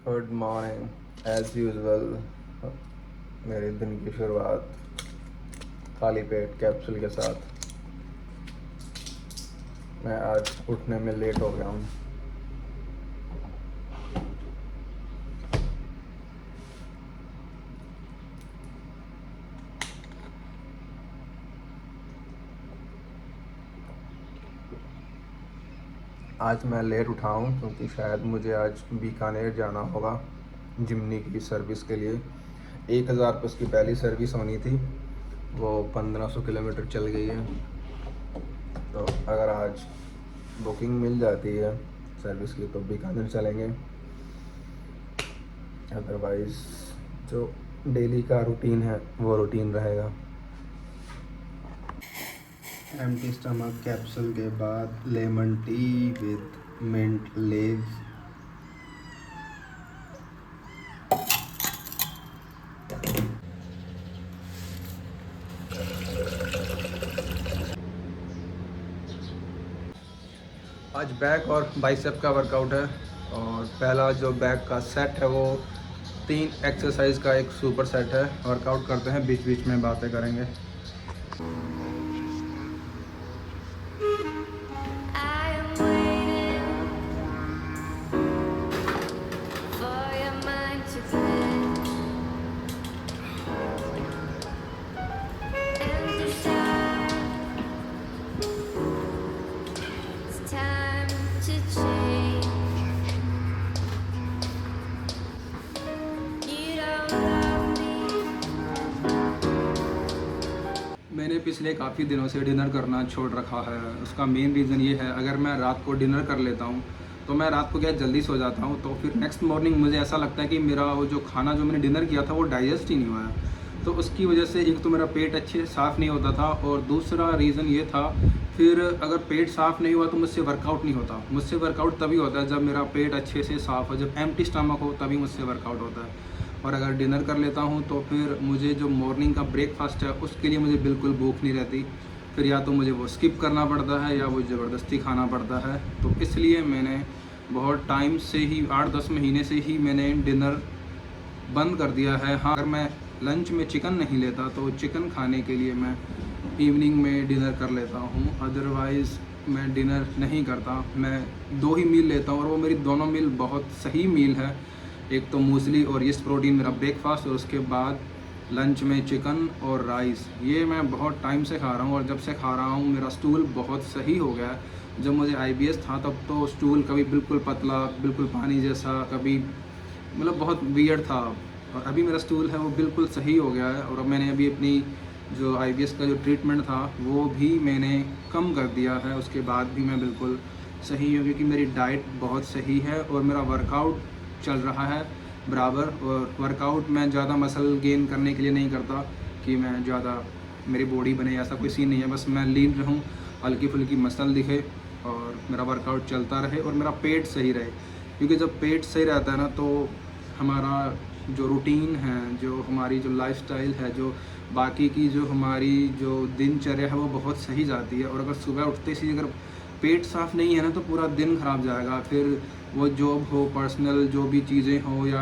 Good morning as usual. मेरे दिन की शुरुआत खाली पेट कैप्सूल के साथ। मैं आज उठने में लेट हो गया हूँ। आज मैं लेट उठा हूँ क्योंकि शायद मुझे आज बीकानेर जाना होगा जिमनी की सर्विस के लिए। 1000 रुपये उसकी पहली सर्विस होनी थी, वो 1500 किलोमीटर चल गई है। तो अगर आज बुकिंग मिल जाती है सर्विस की तो बीकानेर चलेंगे, अदरवाइज़ जो डेली का रूटीन है वो रूटीन रहेगा। एम्प्टी स्टमक कैप्सूल के बाद लेमन टी विद मिंट लेव। आज बैक और बाइसेप का वर्कआउट है और पहला जो बैक का सेट है वो 3 एक्सरसाइज का एक सुपर सेट है। वर्कआउट करते हैं, बीच बीच में बातें करेंगे। मैंने पिछले काफ़ी दिनों से डिनर करना छोड़ रखा है। उसका मेन रीज़न ये है, अगर मैं रात को डिनर कर लेता हूँ तो मैं रात को क्या जल्दी सो जाता हूँ, तो फिर नेक्स्ट मॉर्निंग मुझे ऐसा लगता है कि मेरा वो जो खाना जो मैंने डिनर किया था वो डाइजेस्ट ही नहीं हुआ है। तो उसकी वजह से एक तो मेरा पेट अच्छे से साफ़ नहीं होता था और दूसरा रीज़न ये था, फिर अगर पेट साफ़ नहीं हुआ तो मुझसे वर्कआउट नहीं होता। मुझसे वर्कआउट तभी होता है जब मेरा पेट अच्छे से साफ़ हो, जब एम्प्टी स्टमक हो तभी मुझसे वर्कआउट होता है। और अगर डिनर कर लेता हूँ तो फिर मुझे जो मॉर्निंग का ब्रेकफास्ट है उसके लिए मुझे बिल्कुल भूख नहीं रहती। फिर या तो मुझे वो स्किप करना पड़ता है या वो ज़बरदस्ती खाना पड़ता है। तो इसलिए मैंने बहुत टाइम से ही 8-10 महीने से ही मैंने डिनर बंद कर दिया है। हाँ, अगर मैं लंच में चिकन नहीं लेता तो चिकन खाने के लिए मैं इवनिंग में डिनर कर लेता हूँ, अदरवाइज़ मैं डिनर नहीं करता। मैं 2 ही मील लेता हूँ और वो मेरी दोनों मील बहुत सही मील है। एक तो मूसली और यीस्ट प्रोटीन मेरा ब्रेकफास्ट, और उसके बाद लंच में चिकन और राइस। ये मैं बहुत टाइम से खा रहा हूँ और जब से खा रहा हूँ मेरा स्टूल बहुत सही हो गया है। जब मुझे IBS था तब तो स्टूल कभी बिल्कुल पतला, बिल्कुल पानी जैसा, कभी मतलब बहुत वियर्ड था, और अभी मेरा स्टूल है वो बिल्कुल सही हो गया है। और अब मैंने अभी अपनी जो IBS का जो ट्रीटमेंट था वो भी मैंने कम कर दिया है, उसके बाद भी मैं बिल्कुल सही हूँ क्योंकि मेरी डाइट बहुत सही है और मेरा वर्कआउट चल रहा है बराबर। और वर्कआउट मैं ज़्यादा मसल गेन करने के लिए नहीं करता कि मैं ज़्यादा मेरी बॉडी बने, ऐसा कोई सीन नहीं है। बस मैं लीन रहूँ, हल्की फुल्की मसल दिखे और मेरा वर्कआउट चलता रहे और मेरा पेट सही रहे। क्योंकि जब पेट सही रहता है ना तो हमारा जो रूटीन है, जो हमारी जो लाइफस्टाइल है, जो बाकी की जो हमारी जो दिनचर्या है वो बहुत सही जाती है। और अगर सुबह उठते ही अगर पेट साफ़ नहीं है ना तो पूरा दिन ख़राब जाएगा। फिर वो जॉब हो, पर्सनल जो भी चीज़ें हो, या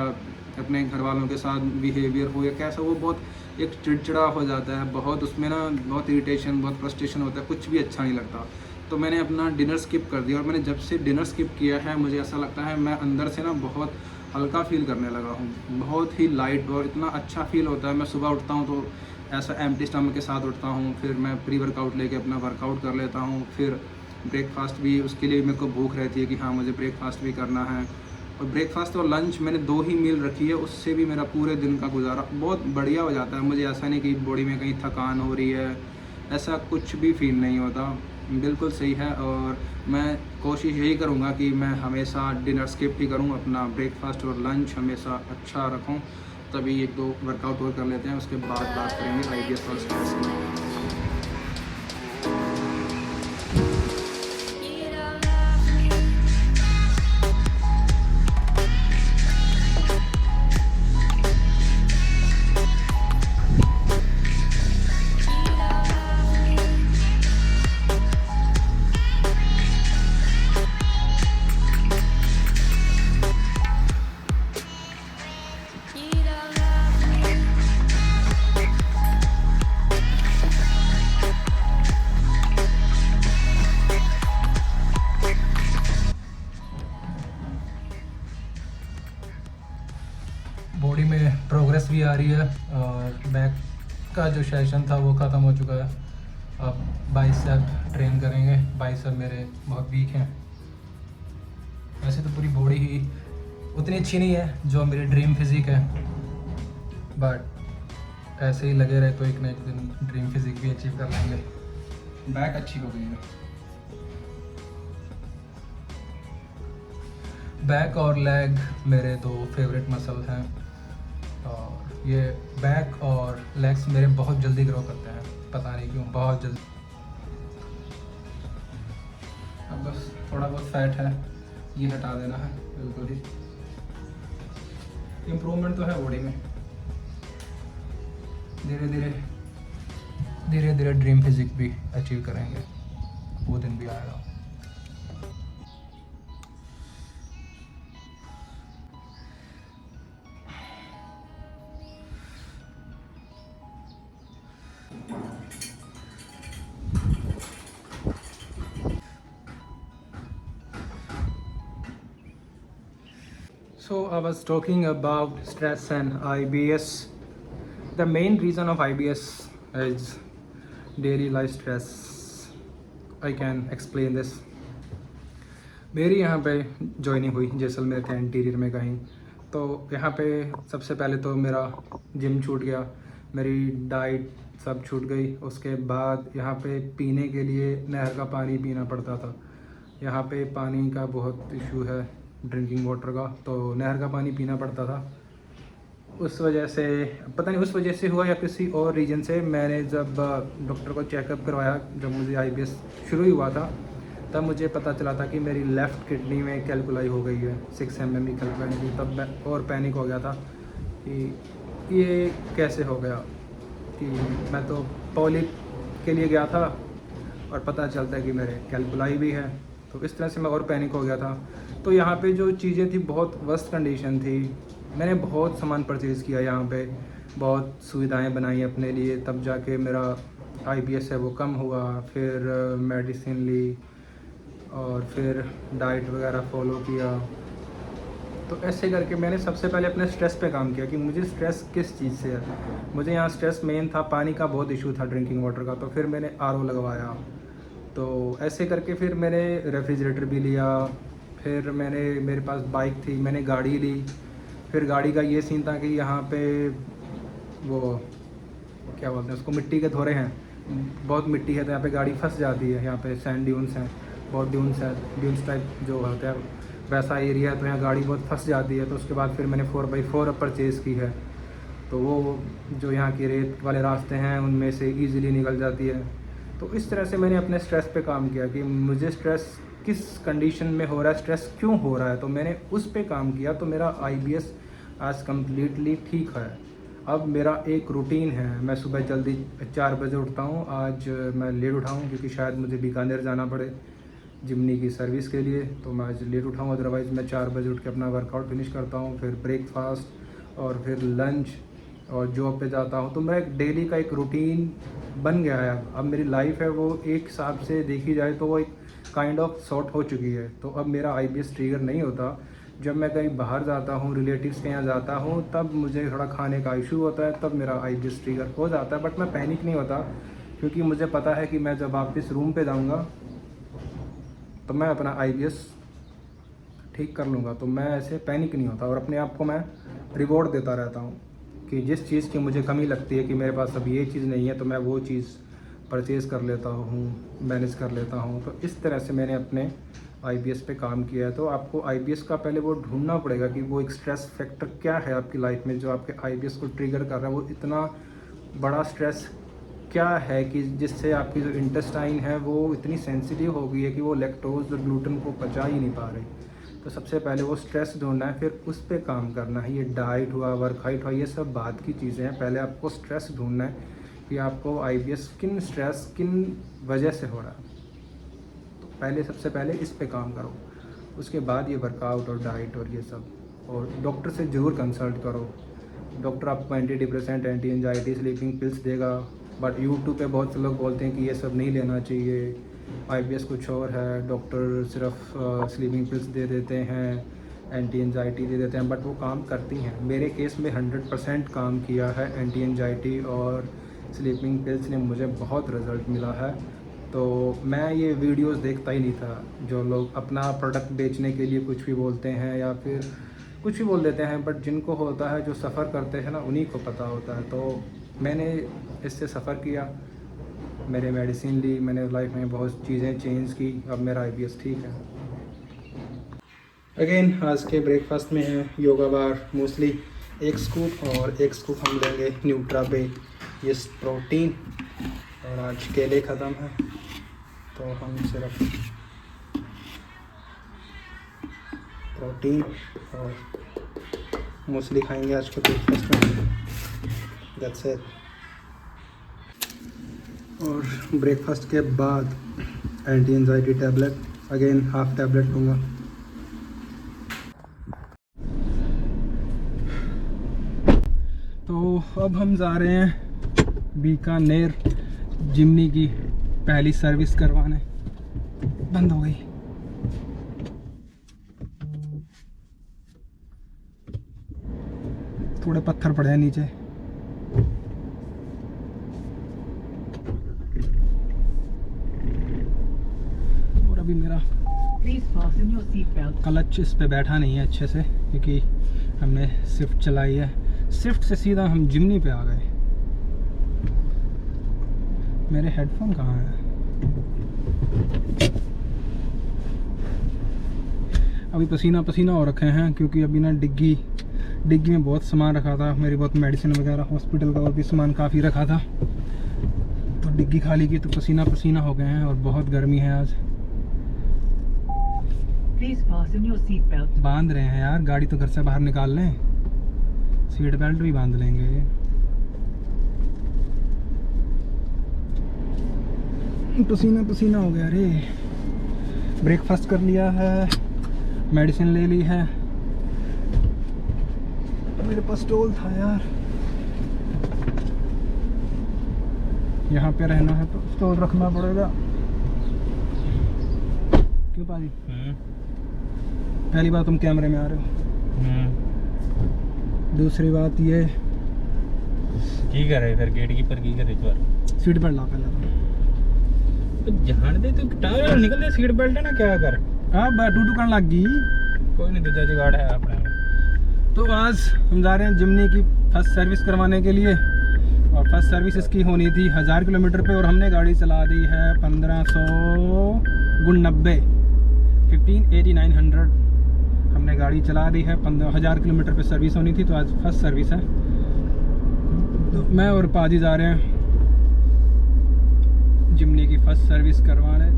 अपने घर वालों के साथ बिहेवियर हो या कैसा, वो बहुत एक चिड़चिड़ा हो जाता है, बहुत उसमें ना बहुत इरिटेशन, बहुत फ्रस्ट्रेशन होता है, कुछ भी अच्छा नहीं लगता। तो मैंने अपना डिनर स्किप कर दिया और मैंने जब से डिनर स्किप किया है मुझे ऐसा लगता है मैं अंदर से ना बहुत हल्का फील करने लगा हूँ, बहुत ही लाइट, और इतना अच्छा फील होता है। मैं सुबह उठता हूँ तो ऐसा एम्प्टी स्टमक के साथ उठता हूँ, फिर मैं प्री वर्कआउट लेके अपना वर्कआउट कर लेता हूँ, फिर ब्रेकफास्ट भी, उसके लिए मेरे को भूख रहती है कि हाँ मुझे ब्रेकफास्ट भी करना है। और ब्रेकफास्ट और लंच मैंने 2 ही मील रखी है, उससे भी मेरा पूरे दिन का गुजारा बहुत बढ़िया हो जाता है। मुझे ऐसा नहीं कि बॉडी में कहीं थकान हो रही है, ऐसा कुछ भी फील नहीं होता, बिल्कुल सही है। और मैं कोशिश यही करूँगा कि मैं हमेशा डिनर स्किप ही करूँ, अपना ब्रेकफास्ट और लंच हमेशा अच्छा रखूँ। तभी 1-2 वर्कआउट और कर लेते हैं, उसके बाद बात करेंगे IBS और स्ट्रेस की। बॉडी में प्रोग्रेस भी आ रही है और बैक का जो सेशन था वो ख़त्म हो चुका है। अब बाइसेप ट्रेन करेंगे। बाइसेप मेरे बहुत वीक हैं। वैसे तो पूरी बॉडी ही उतनी अच्छी नहीं है जो मेरी ड्रीम फिज़िक है, बट ऐसे ही लगे रहे तो एक ना एक दिन ड्रीम फिज़िक भी अचीव कर लेंगे। बैक अच्छी हो गई है। बैक और लेग मेरे दो फेवरेट मसल हैं और ये बैक और लेग्स मेरे बहुत जल्दी ग्रो करते हैं, पता नहीं क्यों, बहुत जल्दी। अब बस थोड़ा बहुत फैट है, ये हटा देना है। बिल्कुल ही इम्प्रूवमेंट तो है बॉडी में। धीरे धीरे ड्रीम फिजिक भी अचीव करेंगे, वो दिन भी आएगा। So I was talking about stress and IBS. The main reason of IBS is daily life stress. I can explain this. मेरी यहाँ पे ज्वाइनिंग हुई जैसलमेर के इंटीरियर में कहीं, तो यहाँ पे सबसे पहले तो मेरा जिम छूट गया, मेरी डाइट सब छूट गई। उसके बाद यहाँ पे पीने के लिए नहर का पानी पीना पड़ता था। यहाँ पे पानी का बहुत इशू है, ड्रिंकिंग वाटर का, तो नहर का पानी पीना पड़ता था। उस वजह से, पता नहीं उस वजह से हुआ या किसी और रीज़न से, मैंने जब डॉक्टर को चेकअप करवाया, जब मुझे IBS शुरू ही हुआ था, तब मुझे पता चला था कि मेरी लेफ़्ट किडनी में कैलकुलाई हो गई है, 6 mm की कैलकुलाई थी। तब मैं और पैनिक हो गया था कि ये कैसे हो गया, कि मैं तो पॉलिप के लिए गया था और पता चलता है कि मेरे कैलकुलाई भी है। तो इस तरह से मैं और पैनिक हो गया था। तो यहाँ पे जो चीज़ें थी बहुत वर्स्ट कंडीशन थी। मैंने बहुत सामान परचेज़ किया यहाँ पे, बहुत सुविधाएं बनाई अपने लिए, तब जाके मेरा IBS है वो कम हुआ। फिर मेडिसिन ली और फिर डाइट वगैरह फॉलो किया। तो ऐसे करके मैंने सबसे पहले अपने स्ट्रेस पे काम किया कि मुझे स्ट्रेस किस चीज़ से है। मुझे यहाँ स्ट्रेस मेन था, पानी का बहुत इशू था, ड्रिंकिंग वाटर का। तो फिर मैंने RO लगवाया। तो ऐसे करके फिर मैंने रेफ्रिजरेटर भी लिया। फिर मेरे पास बाइक थी, मैंने गाड़ी ली। फिर गाड़ी का ये सीन था कि यहाँ पे वो क्या बोलते हैं उसको, मिट्टी के धोरे हैं, बहुत मिट्टी है, तो यहाँ पे गाड़ी फंस जाती है। यहाँ पे सैंड ड्यून्स हैं, बहुत ड्यून्स टाइप जो होता है वैसा एरिया है, तो यहाँ गाड़ी बहुत फंस जाती है। तो उसके बाद फिर मैंने 4x4 परचेज़ की है, तो वो जो यहाँ के रेत वाले रास्ते हैं उनमें से ईज़िली निकल जाती है। तो इस तरह से मैंने अपने स्ट्रेस पे काम किया कि मुझे स्ट्रेस किस कंडीशन में हो रहा है, स्ट्रेस क्यों हो रहा है, तो मैंने उस पे काम किया। तो मेरा IBS आज कम्प्लीटली ठीक है। अब मेरा एक रूटीन है, मैं सुबह जल्दी 4 बजे उठता हूँ। आज मैं लेट उठा हूँ क्योंकि शायद मुझे बीकानेर जाना पड़े जिमनी की सर्विस के लिए, तो मैं आज लेट उठा हूँ। अदरवाइज़ मैं 4 बजे उठ के अपना वर्कआउट फिनिश करता हूँ, फिर ब्रेकफास्ट और फिर लंच और जॉब पे जाता हूँ। तो मेरा एक डेली का एक रूटीन बन गया है। अब मेरी लाइफ है वो एक हिसाब से देखी जाए तो वो एक काइंड ऑफ सॉर्ट हो चुकी है। तो अब मेरा IBS ट्रिगर नहीं होता। जब मैं कहीं बाहर जाता हूँ, रिलेटिव्स के यहाँ जाता हूँ, तब मुझे थोड़ा खाने का इशू होता है, तब मेरा IBS ट्रिगर हो जाता है। बट मैं पैनिक नहीं होता क्योंकि मुझे पता है कि मैं जब वापस रूम पे जाऊँगा तो मैं अपना IBS ठीक कर लूँगा। तो मैं ऐसे पैनिक नहीं होता और अपने आप को मैं रिवॉर्ड देता रहता हूँ कि जिस चीज़ की मुझे कमी लगती है कि मेरे पास अब ये चीज़ नहीं है, तो मैं वो चीज़ परचेज़ कर लेता हूँ, मैनेज कर लेता हूँ। तो इस तरह से मैंने अपने IBS पे काम किया है। तो आपको IBS का पहले वो ढूंढना पड़ेगा कि वो एक स्ट्रेस फैक्टर क्या है आपकी लाइफ में जो आपके IBS को ट्रिगर कर रहा है। वो इतना बड़ा स्ट्रेस क्या है कि जिससे आपकी जो इंटेस्टाइन है वो इतनी सेंसिटिव हो गई है कि वो लैक्टोज और ग्लूटेन को पचा ही नहीं पा रही। तो सबसे पहले वो स्ट्रेस ढूंढना है, फिर उस पर काम करना है। ये डाइट हुआ, वर्कआउट हुआ, ये सब बात की चीज़ें हैं। पहले आपको स्ट्रेस ढूंढना है कि आपको IBS किन स्ट्रेस किन वजह से हो रहा है। तो पहले सबसे पहले इस पे काम करो, उसके बाद ये वर्कआउट और डाइट और ये सब। और डॉक्टर से ज़रूर कंसल्ट करो। डॉक्टर आपको anti depressant, anti anxiety, sleeping pills देगा। बट यूट्यूब पे बहुत से लोग बोलते हैं कि ये सब नहीं लेना चाहिए, IBS कुछ और है, डॉक्टर सिर्फ स्लीपिंग पिल्स दे देते हैं, एंटी एंजाइटी दे देते हैं, बट वो काम करती हैं। मेरे केस में 100% काम किया है एंटी एंजाइटी और स्लीपिंग पिल्स ने मुझे बहुत रिज़ल्ट मिला है। तो मैं ये वीडियोस देखता ही नहीं था, जो लोग अपना प्रोडक्ट बेचने के लिए कुछ भी बोलते हैं या फिर कुछ भी बोल देते हैं, बट जिनको होता है, जो सफ़र करते हैं ना, उन्हीं को पता होता है। तो मैंने इससे सफ़र किया, मेरे मेडिसिन ली, मैंने लाइफ में बहुत चीज़ें चेंज की, अब मेरा IBS ठीक है। अगेन आज के ब्रेकफास्ट में है योगा बार, मूसली, 1 स्कूप और 1 स्कूप हम लेंगे न्यूट्रा पे ये प्रोटीन। और आज केले ख़त्म है तो हम सिर्फ प्रोटीन और मूसली खाएंगे आज के ब्रेकफास्ट में। That's it. और ब्रेकफास्ट के बाद anti anxiety tablet, again half tablet लूँगा। तो अब हम जा रहे हैं बीकानेर जिमनी की पहली सर्विस करवाने। बंद हो गई। थोड़े पत्थर पड़े हैं नीचे। और अभी मेरा क्लच इस पे बैठा नहीं है अच्छे से, क्योंकि हमने स्विफ्ट चलाई है। स्विफ्ट से सीधा हम जिमनी पे आ गए। मेरे हेडफोन कहाँ हैं? अभी पसीना पसीना हो रखे हैं, क्योंकि अभी ना डिग्गी में बहुत सामान रखा था, मेरी बहुत मेडिसिन वगैरह, हॉस्पिटल का और भी सामान काफ़ी रखा था। तो डिग्गी खाली की तो पसीना पसीना हो गए हैं और बहुत गर्मी है आज। बांध रहे हैं यार, गाड़ी तो घर से बाहर निकाल लें, सीट बेल्ट भी बांध लेंगे। पसीना पसीना हो गया रे। ब्रेकफास्ट कर लिया है, मेडिसिन ले ली है। मेरे पास स्टॉल था यार, यहाँ पे रहना है तो स्टॉल रखना पड़ेगा। क्यों पाजी? पहली बात तुम कैमरे में आ रहे हो, दूसरी बात ये की कर रहे फिर गेट कीपर की करे एक बार सीट बेल्ट ला पहले तो जान दे तू टायर निकल दे सीट बेल्ट है ना क्या कर टू करने लग गई। कोई नहीं दूसरा जुगाड़ है अपने में। तो आज हम जा रहे हैं जिमनी की फर्स्ट सर्विस करवाने के लिए, और फर्स्ट सर्विस इसकी होनी थी 1000 किलोमीटर पे, और हमने गाड़ी चला दी है 1500 × 90 15,900 हमने गाड़ी चला दी है। 1000 किलोमीटर पे सर्विस होनी थी, तो आज फर्स्ट सर्विस है। तो मैं और पाजी जा रहे हैं जिमनी की फर्स्ट सर्विस करवाने।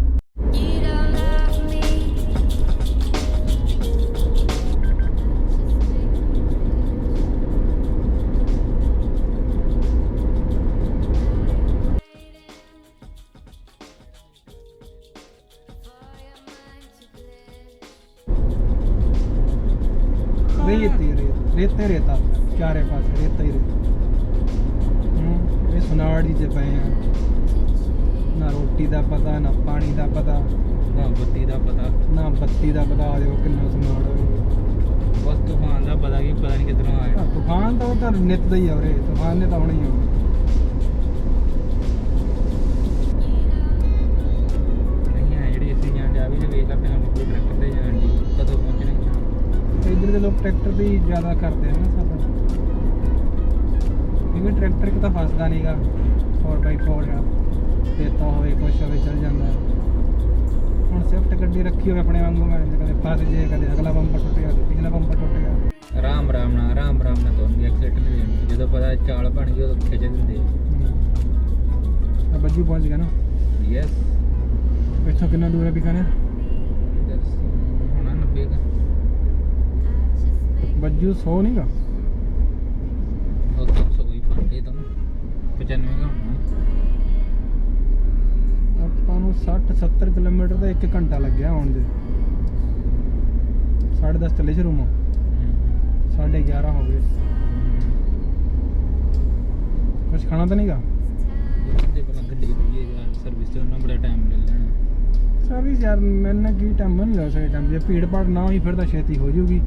रेता चारे पास रेता ही रेता। ये सुनाड़ी जे पे हैं, ना रोटी का पता, ना पानी का पता, ना बत्ती का पता, ना बत्ती का पता। आ जाओ कितना सुनाड़ बस तूफान का पता कि पता नहीं कितना आया। तूफान तो उधर नित दा ही है, तूफान ने तो आना ही है। इधर के लोग ट्रैक्टर पे ही ज़्यादा करते हैं ना सफर, क्योंकि ट्रैक्टर की तो फसदा नहीं गा। 4x4 देता हो कुछ हो चल जाता है। हम स्विफ्ट गड्डी रखी हो अपने वांगू में, कदे फस जाए, कदे अगला बंपर टुट गया, पिछला बंपर टुट गया। आराम ना तो एक्सीडेंट नहीं होने जो पता चाल बन गई तो खिंच देंगे। अब बज्जू पहुँच गया ना। यस। इतना कितना दूर है बीकानेर? होना 90 का। बज्जू 100 नहीं का, और 300 ही पाते तुम 95 का होना। ਆਪਾਂ ਨੂੰ 60-70 किलोमीटर का 1 घंटा लग गया आने से। 10:30 चले शुरू में 11:30 हो गए। कुछ खाना तो नहीं का? गड्डी सर्विस से बड़ा टाइम ले लेना। सर्विस यार मैंने की टाइम नहीं लगा सही टाइम, जे भीड़ भाड़ ना हुई फिर तो छेती हो जूगी,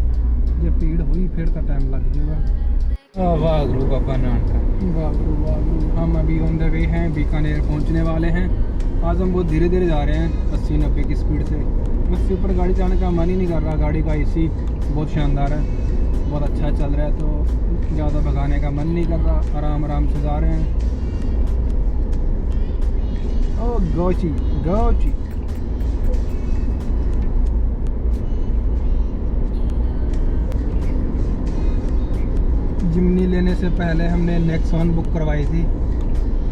जे भीड़ हुई फिर तो टाइम लग जूगा। वाहगुरु बाबा नानक। वाहगुरु वाहगुरु। हम अभी ऑन द वे हैं, बीकानेर पहुंचने वाले हैं। आज हम बहुत धीरे धीरे जा रहे हैं 80-90 की स्पीड से। मुझसे ऊपर गाड़ी चलाने का मन ही नहीं कर रहा, गाड़ी का एसी बहुत शानदार है, बहुत अच्छा चल रहा है, तो ज़्यादा भगाने का मन नहीं कर रहा, आराम आराम से जा रहे हैं। ओ गौची गौची। जिमनी लेने से पहले हमने नेक्सॉन बुक करवाई थी,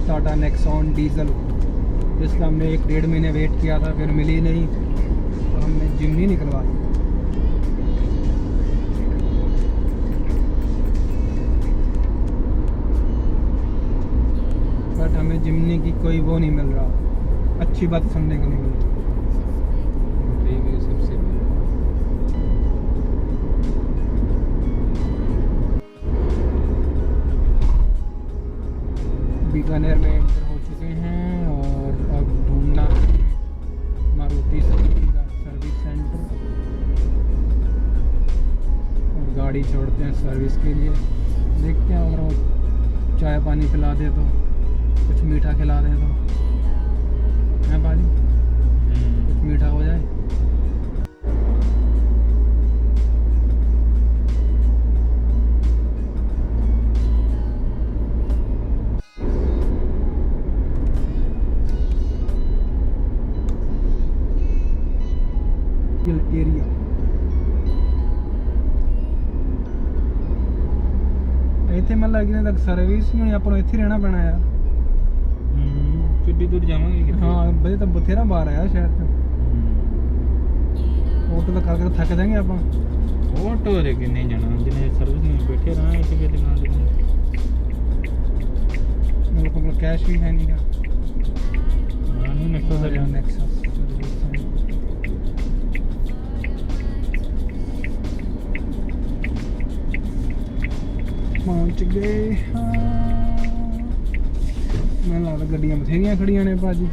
टाटा नेक्सॉन डीजल, जिसका हमने 1-1.5 महीने वेट किया था, फिर मिली नहीं तो हमने जिमनी निकलवा दी। बट हमें जिमनी की कोई वो नहीं मिल रहा, अच्छी बात सुनने को नहीं मिल रही। रिव्यू सबसे पहले बीकानेर में एंटर हो चुके हैं और अब ढूंढना है मारुति सुजुकी का सर्विस सेंटर और गाड़ी छोड़ते हैं सर्विस के लिए। देखते हैं अगर वो चाय पानी पिला दे तो, कुछ मीठा खिला दे तो है भाजी, कुछ मीठा हो जाए। एरिया ਇੱਥੇ ਮਤਲਬ ਕਿ ਤੱਕ ਸਰਵਿਸ ਨਹੀਂ ਹੋਣੀ, ਆਪਾਂ ਨੂੰ ਇੱਥੇ ਰਹਿਣਾ ਪੈਣਾ ਯਾਰ। ਕਿੱਡੀ ਦੂਰ ਜਾਵਾਂਗੇ ਕਿੱਥੇ? ਹਾਂ ਬਜੇ ਤਾਂ ਬਥੇਰਾ ਬਾਹਰ ਆਇਆ ਸ਼ਹਿਰ ਤੋਂ, ਆਟੋ ਦਾ ਕਰਕੇ ਥੱਕ ਜਾਵਾਂਗੇ ਆਪਾਂ। ਆਟੋ ਦੇ ਕਿੰਨੇ ਜਾਣਾ, ਜਿੰਨੇ ਸਰਵਿਸ में बैठे रहा है कि दुकान दुकान मेरे को कैश भी है नहीं का। नहीं नेक्सस नेक्सस पहुंच गए हाँ। मैं लगता गड्डियां बथेरियां खड़ियां ने भाजी।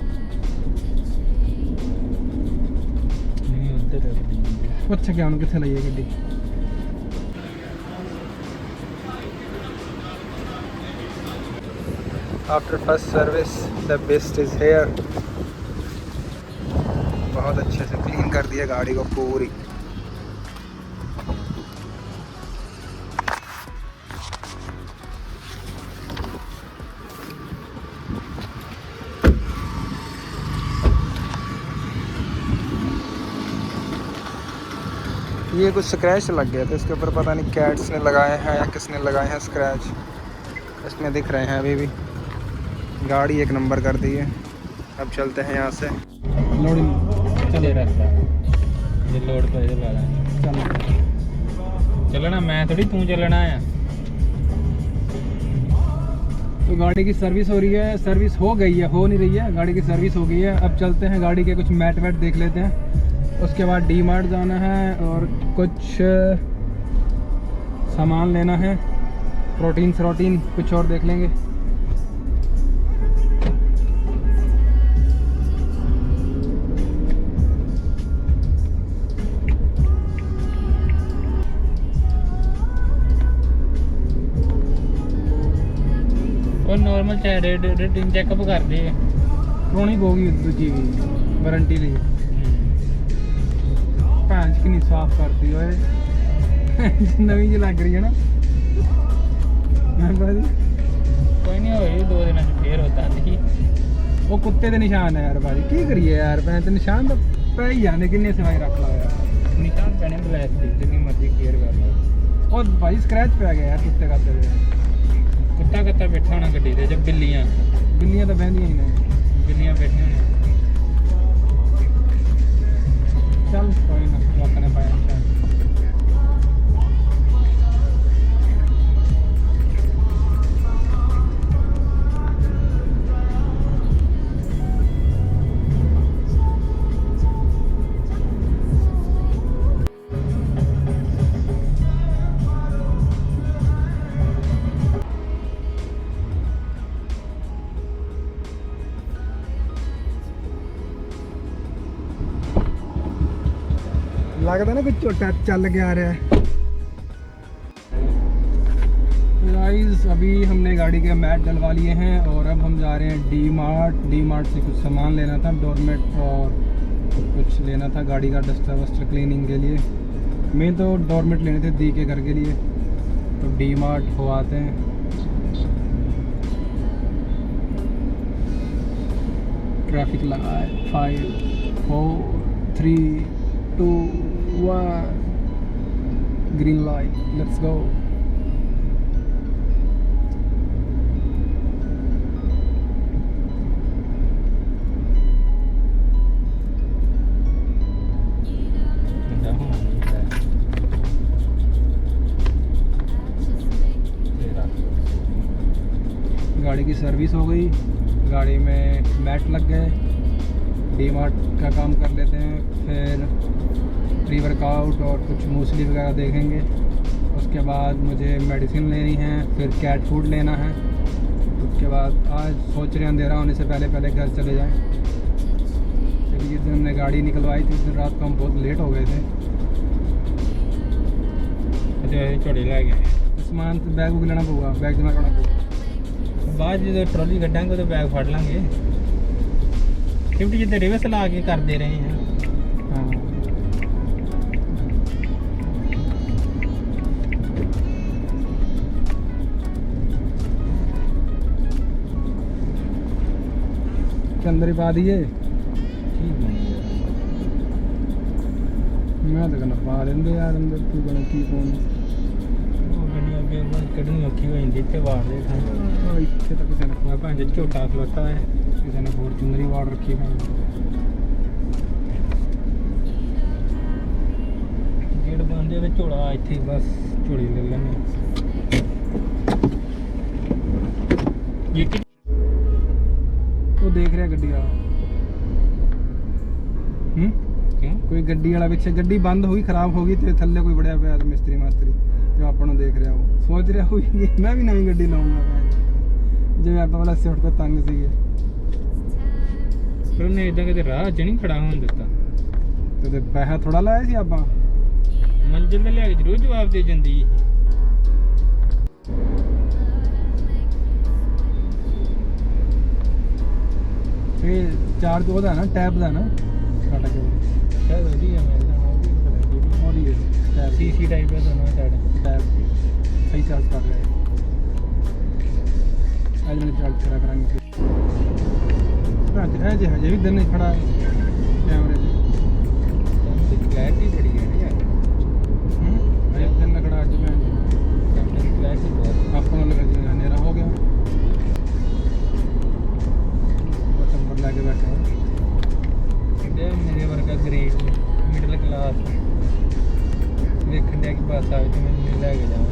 नहीं उधर पुछ के आउन किथे लईए गड्डी। After first service the best is here. बहुत अच्छे से क्लीन कर दिया गाड़ी को पूरी। ये कुछ स्क्रैच लग गया था इसके ऊपर, पता नहीं कैट्स ने लगाए हैं या किसने लगाए हैं स्क्रैच, इसमें दिख रहे हैं अभी भी। गाड़ी एक नंबर कर दी है। अब चलते हैं यहाँ से। लोडिंग चले रास्ता ये लोड पे ला लेंगे। चलना मैं थोड़ी तू चलना है। तो गाड़ी की सर्विस हो रही है, सर्विस हो गई है, हो नहीं रही है, गाड़ी की सर्विस हो गई है। अब चलते हैं गाड़ी के कुछ मैट वैट देख लेते हैं, उसके बाद डी मार्ट जाना है और कुछ सामान लेना है, प्रोटीन श्रोटीन कुछ और देख लेंगे। और नॉर्मल चाहे रूटीन चेकअप कर दे, क्रोनिक होगी दूजी भी वारंटी ली। भैंस की नहीं साफ करती ओए नवी जी लग रही है ना। कोई नहीं हो 2 दिन फिर होता नहीं। वो कुत्ते के निशान है यार भाजी, की करिए यार। भैंस निशान तो पै ही जाने, किन्ने सफाई रख लो यार। निशान पैने ब्लैक की जितनी मर्जी केयर कर लो। और भाई स्क्रैच पै गया यार कुत्ते का। कुत्ता कत्ता बैठा होना गड्डी ते, जब बिल्लियाँ तो बहदियां ही नहीं, बिल्लियाँ बैठियां होने। चल कोई ना, रोकने पाया। लगता ना कुछ छोटा चल के आ रहा है। गाइस अभी हमने गाड़ी के मैट डलवा लिए हैं और अब हम जा रहे हैं डी मार्ट से कुछ सामान लेना था, डोरमेट और कुछ लेना था गाड़ी का डस्टर वस्टर क्लीनिंग के लिए। मैं तो डोरमेट लेने थे दी के घर के लिए, तो डी मार्ट हो आते हैं। ट्रैफिक लगा है 5 4 3 2 1 ग्रीन लाइट, लेट्स गो। गाड़ी की सर्विस हो गई, गाड़ी में मैट लग गए। डी मार्ट का काम कर लेते हैं, फिर प्री वर्कआउट और कुछ मूसली वगैरह देखेंगे। उसके बाद मुझे मेडिसिन लेनी है, फिर कैट फूड लेना है। उसके बाद आज सोच रहे हैं अंधेरा होने से पहले पहले घर चले जाएं। क्योंकि जिस दिन हमने गाड़ी निकलवाई थी उस दिन रात को हम बहुत लेट हो गए थे। झोड़े लै गए सामान तो बैग वूग लेना पड़ेगा, बैग जमा करना पड़ेगा। बाद जो ट्रॉली कटांगे तो बैग फड़ लांगे। शिफ्ट जितने रिवर्स ला के करते रहे हैं। हाँ के अंदर ही पा दिए। मैं तो कहना पा लेंगे यार अंदर, तू कहना की फोन कढ़नी औखी हो जाती इतने वाड़ दे इतने तक किसी ने भां जो झोटा खलोता है किसी ने फॉर्चूनर ही वाड़ रखी है। गेट बंद है झोड़ा इतने बस झोड़ी ले लेने। ये वो देख रहा गड्डी वाला क्यों कोई गड्डी वाला पीछे गड्डी बंद होगी खराब होगी तो थल्ले कोई बड़िया पे मिस्त्री मास्त्री जो अपन देख रहा हो सोच रहा होगी मैं भी नवी गड्डी लाऊंगा जिवें आप वाला से उठ के तंग सीगे पर उन्हें इदा कदे राह च नहीं खड़ा होने दिता ते पैसा थोड़ा लाया सी आपां मंजिल ते लिया के जरूर जवाब दे जांदी। ये चार्ज ਉਹਦਾ ਨਾ ਟੈਬ ਦਾ ਨਾ ਸਾਡਾ ਕਿ शायद वही है मेरे साथ और ये टैब सीसी टाइप है दोनों साइड टैब सही चार्ज कर रहा है। आज मैंने चार्ज करा करेंगे है जी हजे भी दिन नहीं खड़ा है कैमरे से क्लैरिटी बड़ी है यार। हजे दिन खड़ा आज मैं कैमरे की क्लैरिटी बहुत अपना लगा जी अंधेरा हो गया नंबर लगे बैठे है मेरे वर्गा ग्रेड मिडिल क्लास देखने दिया कि बस आवे तो मैं लेके जाऊँ।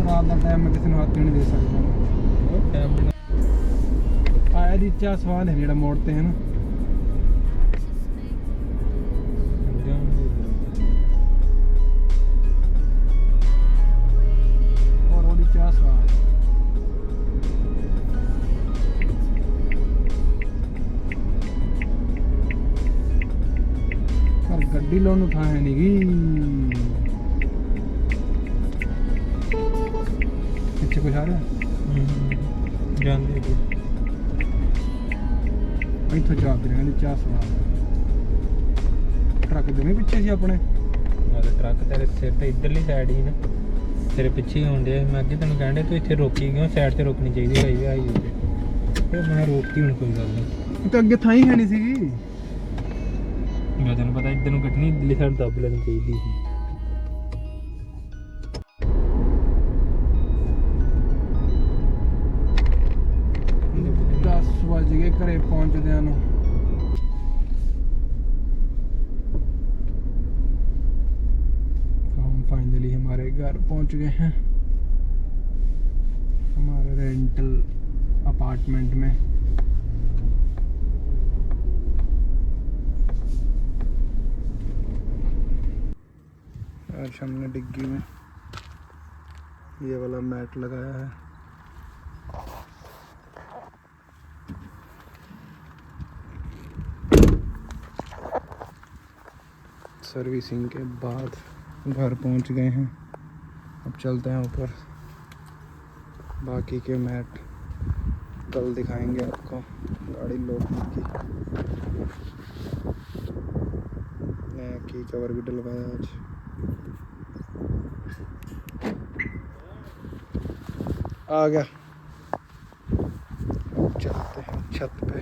रात का टाइम में किसी को हाथ नहीं दे सकता। आया दी क्या सवाल है जेड़ा मोड़ते हैं ना और वो क्या सवाल पर गड्डी लोन उठाए नहीं गई पीछे कुछ आ रहा है जानते थे ਇੱਥੋਂ ਚਾਬੀ ਰਹਿੰਦੀ ਚਾਹ ਸਵਾਲ ਟਰੱਕ ਦੋਵੇਂ ਪਿੱਛੇ ਸੀ ਆਪਣੇ ਨਾਲੇ ਟਰੱਕ ਤੇਰੇ ਸਿਰ ਤੇ ਇਧਰਲੀ ਸਾਈਡ ਹੀ ਨਾ ਤੇਰੇ ਪਿੱਛੇ ਹੀ ਹੁੰਦੇ ਮੈਂ ਅੱਗੇ ਤੈਨੂੰ ਕਹਿੰਦੇ ਤੂੰ ਇੱਥੇ ਰੋਕੀ ਕਿਉਂ ਸਾਈਡ ਤੇ ਰੋਕਣੀ ਚਾਹੀਦੀ ਹਾਈਵੇ ਹਾਈਵੇ ਤੇ ਫਿਰ ਮੈਂ ਰੋਕਤੀ ਹੁਣ ਕੋਈ ਗੱਲ ਨਹੀਂ ਤੇ ਅੱਗੇ ਥਾਂ ਹੀ ਹੈ ਨਹੀਂ ਸੀਗੀ ਮੈਂ ਤੈਨੂੰ ਪਤਾ ਇੱਧਰ ਨੂੰ ਕੱਟਣੀ ਇੱਧਰਲੀ ਸਾਈਡ ਦੱਬ ਲੈਣੀ ਚਾਹੀਦੀ ਸੀ। 10 ਵਜ ਗਏ ਘਰੇ ਪਹੁੰਚਦਿਆਂ ਨੂੰ। हम फाइनली हमारे घर पहुंच गए हैं हमारे रेंटल अपार्टमेंट में। आज हमने डिग्गी में ये वाला मैट लगाया है। सर्विसिंग के बाद घर पहुंच गए हैं। अब चलते हैं ऊपर, बाकी के मैट कल दिखाएंगे आपको। गाड़ी लोकल की नया की कवर भी डलवाया आज। आ गया, अब चलते हैं छत पे।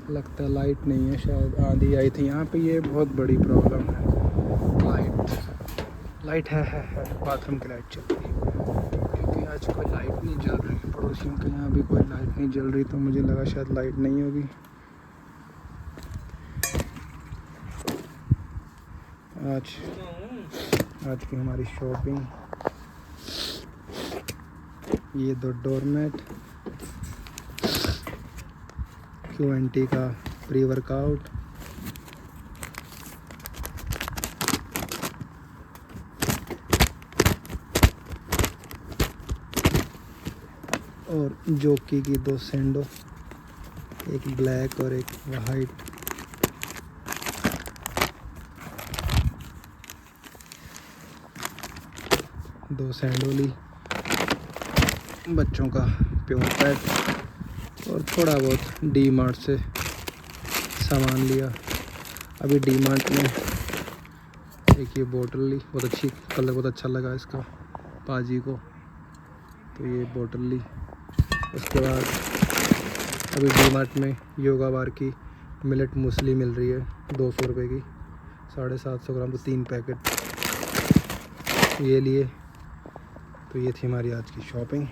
लगता है लाइट नहीं है, शायद आंधी आई थी यहाँ पे। ये बहुत बड़ी प्रॉब्लम है। लाइट है बाथरूम की लाइट चल रही है, क्योंकि आज कोई लाइट नहीं जल रही। पड़ोसियों के यहाँ भी कोई लाइट नहीं जल रही, तो मुझे लगा शायद लाइट नहीं होगी। आज की हमारी शॉपिंग, ये 2 डोरमेट, Q&T का प्री वर्कआउट, और जॉकी की 2 सैंडो, एक ब्लैक और एक वाइट। दो सैंडो ली, बच्चों का प्योर पैट, और थोड़ा बहुत डी मार्ट से सामान लिया। अभी डी मार्ट में एक ये बोतल ली, बहुत अच्छी, कलर बहुत अच्छा लगा इसका पाजी को, तो ये बोतल ली। उसके बाद अभी डी मार्ट में योगा बार की मिलेट मूसली मिल रही है 200 रुपये की, 750 ग्राम, तो 3 पैकेट ये लिए। तो ये थी हमारी आज की शॉपिंग।